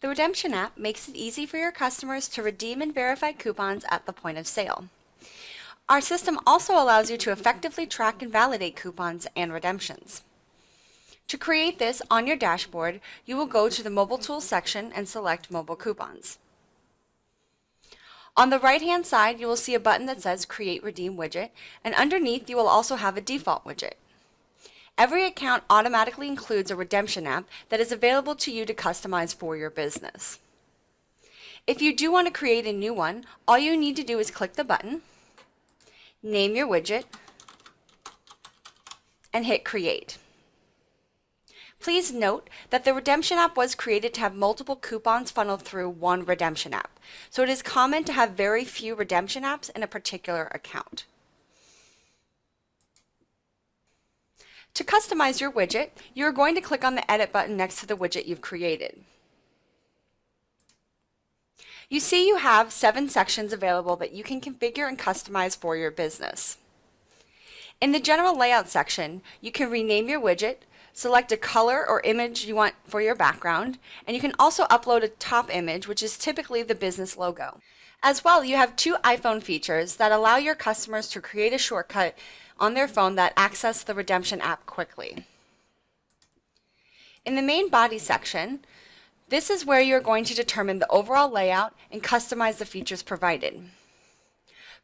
The redemption app makes it easy for your customers to redeem and verify coupons at the point of sale. Our system also allows you to effectively track and validate coupons and redemptions. To create this on your dashboard, you will go to the Mobile Tools section and select Mobile Coupons. On the right-hand side, you will see a button that says Create Redeem Widget, and underneath you will also have a default widget. Every account automatically includes a redemption app that is available to you to customize for your business. If you do want to create a new one, all you need to do is click the button, name your widget, and hit Create. Please note that the redemption app was created to have multiple coupons funneled through one redemption app, so it is common to have very few redemption apps in a particular account. To customize your widget, you are going to click on the Edit button next to the widget you've created. You see you have 7 sections available that you can configure and customize for your business. In the General Layout section, you can rename your widget, select a color or image you want for your background, and you can also upload a top image, which is typically the business logo. As well, you have 2 iPhone features that allow your customers to create a shortcut on their phone that access the redemption app quickly. In the main body section, this is where you're going to determine the overall layout and customize the features provided.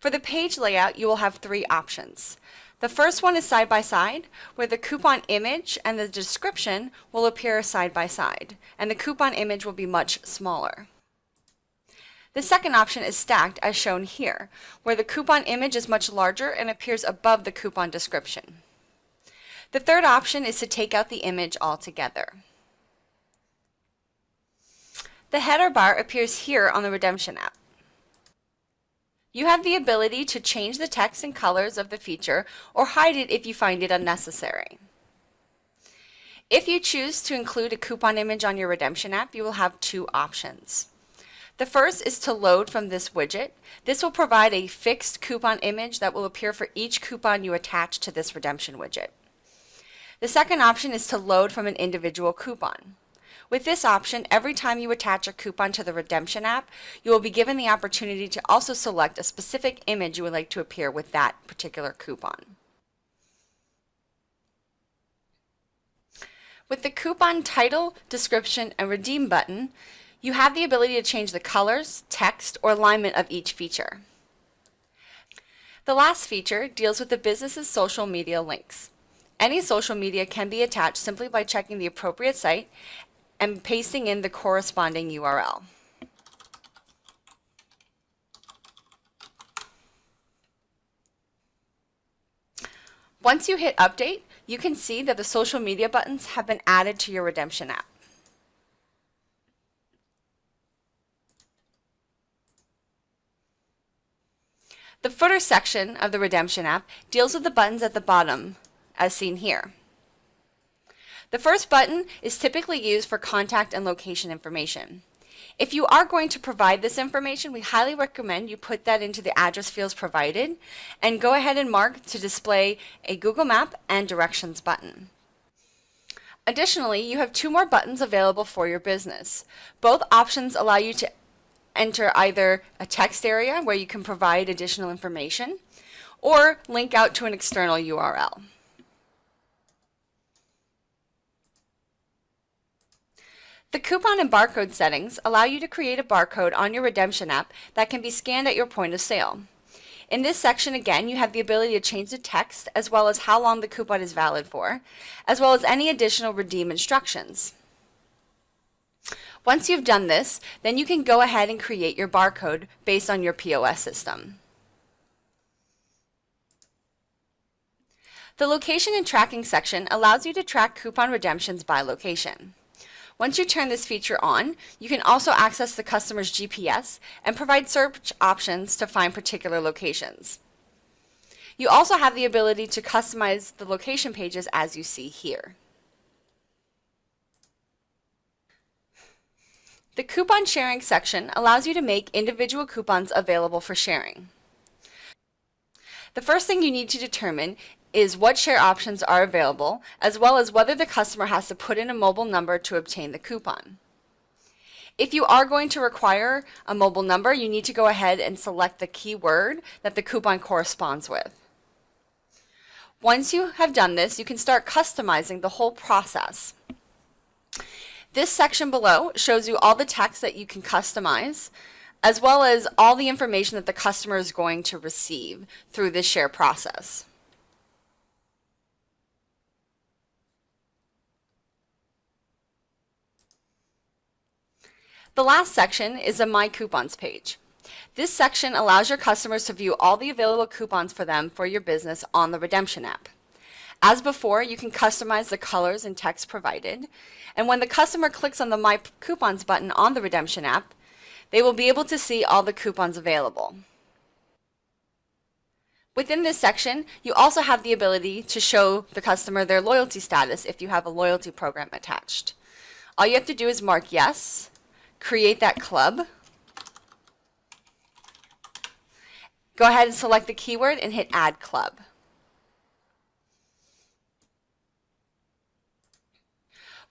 For the page layout, you will have 3 options. The first one is side by side, where the coupon image and the description will appear side by side, and the coupon image will be much smaller. The second option is stacked, as shown here, where the coupon image is much larger and appears above the coupon description. The third option is to take out the image altogether. The header bar appears here on the redemption app. You have the ability to change the text and colors of the feature or hide it if you find it unnecessary. If you choose to include a coupon image on your redemption app, you will have 2 options. The first is to load from this widget. This will provide a fixed coupon image that will appear for each coupon you attach to this redemption widget. The second option is to load from an individual coupon. With this option, every time you attach a coupon to the redemption app, you will be given the opportunity to also select a specific image you would like to appear with that particular coupon. With the coupon title, description, and redeem button, you have the ability to change the colors, text, or alignment of each feature. The last feature deals with the business's social media links. Any social media can be attached simply by checking the appropriate site and pasting in the corresponding URL. Once you hit Update, you can see that the social media buttons have been added to your redemption app. The footer section of the redemption app deals with the buttons at the bottom, as seen here. The first button is typically used for contact and location information. If you are going to provide this information, we highly recommend you put that into the address fields provided and go ahead and mark to display a Google Map and Directions button. Additionally, you have 2 more buttons available for your business. Both options allow you to enter either a text area where you can provide additional information or link out to an external URL. The coupon and barcode settings allow you to create a barcode on your redemption app that can be scanned at your point of sale. In this section, again, you have the ability to change the text as well as how long the coupon is valid for, as well as any additional redeem instructions. Once you've done this, then you can go ahead and create your barcode based on your POS system. The location and tracking section allows you to track coupon redemptions by location. Once you turn this feature on, you can also access the customer's GPS and provide search options to find particular locations. You also have the ability to customize the location pages as you see here. The coupon sharing section allows you to make individual coupons available for sharing. The first thing you need to determine is what share options are available, as well as whether the customer has to put in a mobile number to obtain the coupon. If you are going to require a mobile number, you need to go ahead and select the keyword that the coupon corresponds with. Once you have done this, you can start customizing the whole process. This section below shows you all the text that you can customize, as well as all the information that the customer is going to receive through this share process. The last section is a My Coupons page. This section allows your customers to view all the available coupons for them for your business on the redemption app. As before, you can customize the colors and text provided, and when the customer clicks on the My Coupons button on the redemption app, they will be able to see all the coupons available. Within this section, you also have the ability to show the customer their loyalty status if you have a loyalty program attached. All you have to do is mark yes, create that club, go ahead and select the keyword and hit Add Club.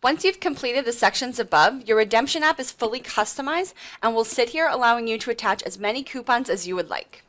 Once you've completed the sections above, your redemption app is fully customized and will sit here allowing you to attach as many coupons as you would like.